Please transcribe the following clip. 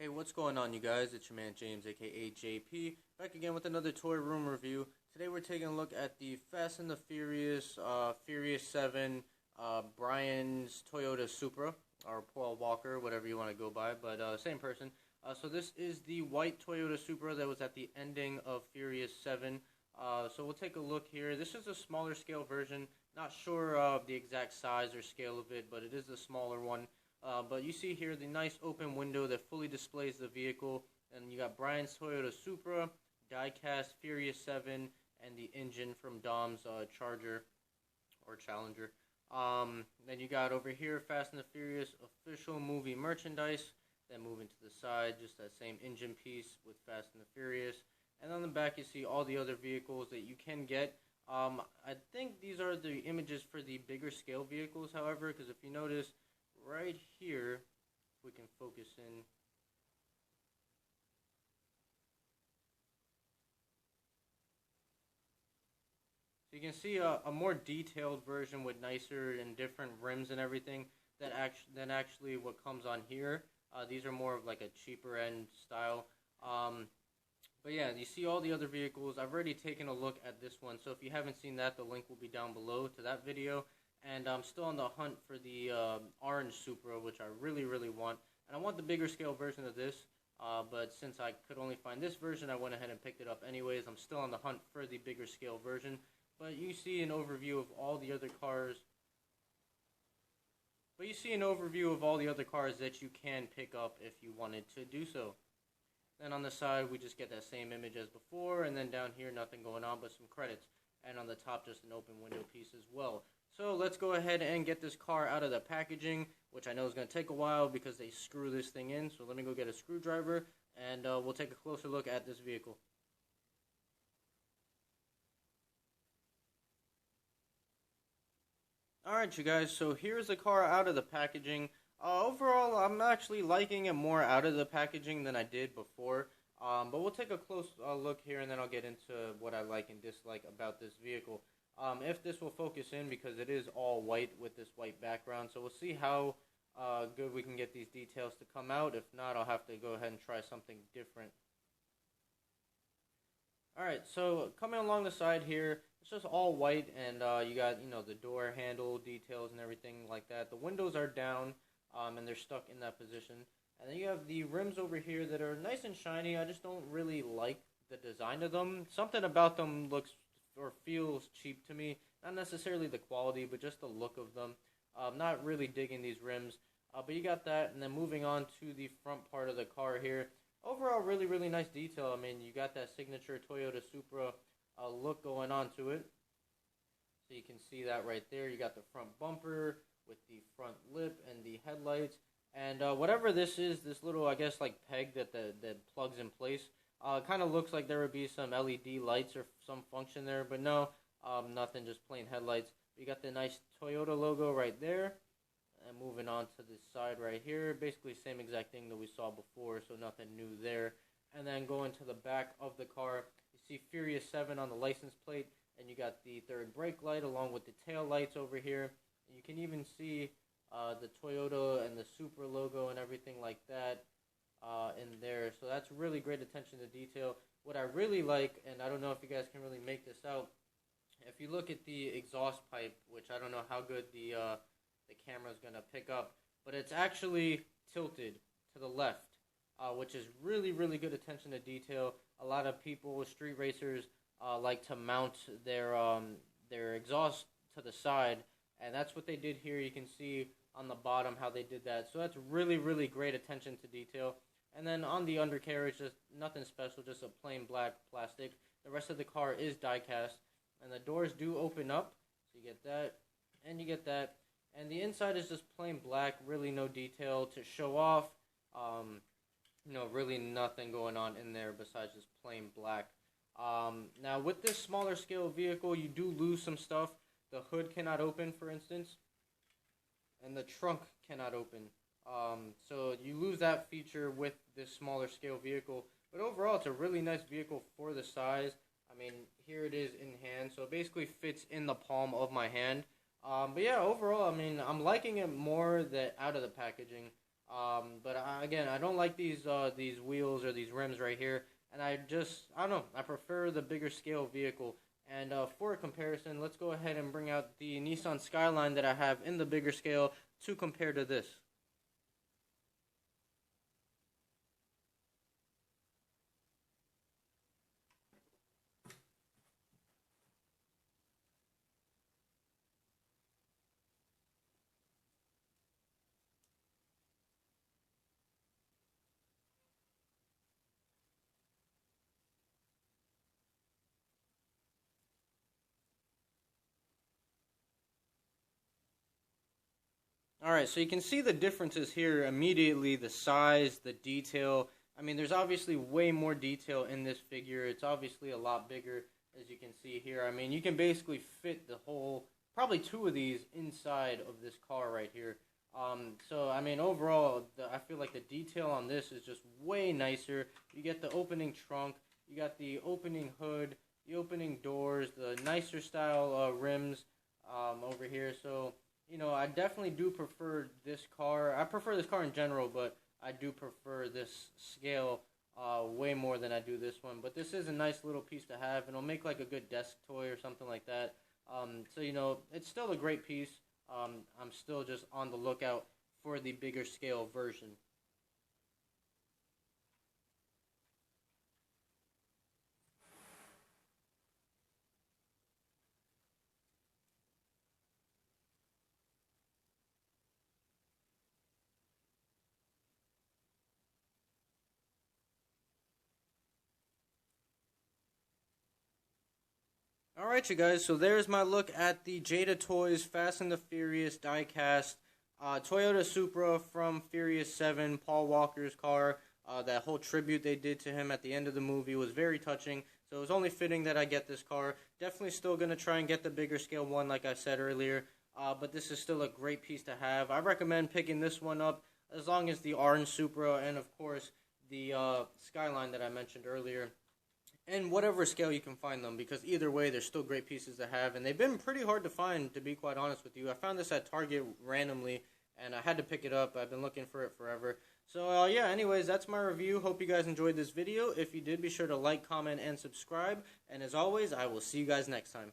Hey, what's going on, you guys? It's your man James, aka JP, back again with another toy room review. Today we're taking a look at the Fast and the Furious, Furious 7, Brian's Toyota Supra, or Paul Walker, whatever you want to go by, but same person. So this is the white Toyota Supra that was at the ending of Furious 7. So we'll take a look here. This is a smaller scale version. Not sure of the exact size or scale of it, but it is a smaller one. But you see here the nice open window that fully displays the vehicle, and you got Brian's Toyota Supra, Diecast Furious 7, and the engine from Dom's Charger or Challenger. Then you got over here Fast and the Furious official movie merchandise. Then moving to the side, just that same engine piece with Fast and the Furious. And on the back you see all the other vehicles that you can get. I think these are the images for the bigger scale vehicles, however, because if you notice, right here, if we can focus in, so you can see a more detailed version with nicer and different rims and everything than actually what comes on here. These are more of like a cheaper end style. But yeah, you see all the other vehicles. I've already taken a look at this one, so if you haven't seen that, the link will be down below to that video. And I'm still on the hunt for the orange Supra, which I really, really want. And I want the bigger scale version of this, but since I could only find this version, I went ahead and picked it up anyways. I'm still on the hunt for the bigger scale version. But you see an overview of all the other cars. That you can pick up if you wanted to do so. Then on the side, we just get that same image as before, and then down here, nothing going on but some credits. And on the top, just an open window piece as well. So let's go ahead and get this car out of the packaging, which I know is going to take a while because they screw this thing in. So let me go get a screwdriver, and we'll take a closer look at this vehicle. Alright, you guys, so here's the car out of the packaging. Overall, I'm actually liking it more out of the packaging than I did before. But we'll take a close look here, and then I'll get into what I like and dislike about this vehicle. If this will focus in, because it is all white with this white background. So we'll see how good we can get these details to come out. If not, I'll have to go ahead and try something different. Alright, so coming along the side here, it's just all white, and you got, the door handle details and everything like that. The windows are down, and they're stuck in that position. And then you have the rims over here that are nice and shiny. I just don't really like the design of them. Something about them looks or feels cheap to me. Not necessarily the quality, but just the look of them. Not really digging these rims. But you got that, and then moving on to the front part of the car here. Overall, really, really nice detail. I mean, you got that signature Toyota Supra look going on to it. So you can see that right there. You got the front bumper with the front lip and the headlights. And whatever this is, this little, I guess, like peg that plugs in place, kind of looks like there would be some LED lights or some function there. But no, nothing, just plain headlights. You got the nice Toyota logo right there. And moving on to the side right here, basically same exact thing that we saw before, so nothing new there. And then going to the back of the car, you see Furious 7 on the license plate, and you got the third brake light along with the tail lights over here. And you can even see the Toyota and the Supra logo and everything like that in there. So that's really great attention to detail. What I really like, and I don't know if you guys can really make this out, if you look at the exhaust pipe, which I don't know how good the camera is going to pick up, but it's actually tilted to the left, which is really, really good attention to detail. A lot of people, street racers, like to mount their exhaust to the side, and that's what they did here. You can see on the bottom how they did that. So that's really, really great attention to detail. And then on the undercarriage, just nothing special, just a plain black plastic. The rest of the car is die-cast, and the doors do open up, so you get that, and you get that. And the inside is just plain black, really no detail to show off. Really nothing going on in there besides just plain black. Now, with this smaller scale vehicle, you do lose some stuff. The hood cannot open, for instance, and the trunk cannot open. So you lose that feature with this smaller scale vehicle. But overall, it's a really nice vehicle for the size. I mean, here it is in hand, so it basically fits in the palm of my hand. But yeah, overall, I mean, I'm liking it more out of the packaging. But again, I don't like these wheels or these rims right here, and I don't know, I prefer the bigger scale vehicle. And for a comparison, let's go ahead and bring out the Nissan Skyline that I have in the bigger scale to compare to this. Alright, so you can see the differences here immediately, the size, the detail. I mean, there's obviously way more detail in this figure. It's obviously a lot bigger, as you can see here. I mean, you can basically fit the whole, probably two of these inside of this car right here. So, I mean, overall, I feel like the detail on this is just way nicer. You get the opening trunk, you got the opening hood, the opening doors, the nicer style rims over here. So, you know, I definitely do prefer this car. I prefer this car in general, but I do prefer this scale way more than I do this one. But this is a nice little piece to have, and it'll make like a good desk toy or something like that. So, you know, it's still a great piece. I'm still just on the lookout for the bigger scale version. Alright, you guys, so there's my look at the Jada Toys Fast and the Furious diecast Toyota Supra from Furious 7, Paul Walker's car. That whole tribute they did to him at the end of the movie was very touching, so it was only fitting that I get this car. Definitely still going to try and get the bigger scale one, like I said earlier, but this is still a great piece to have. I recommend picking this one up as long as the orange Supra and, of course, the Skyline that I mentioned earlier, and whatever scale you can find them, because either way, they're still great pieces to have, and they've been pretty hard to find, to be quite honest with you. I found this at Target randomly, and I had to pick it up. I've been looking for it forever. So, yeah, anyways, that's my review. Hope you guys enjoyed this video. If you did, be sure to like, comment, and subscribe, and as always, I will see you guys next time.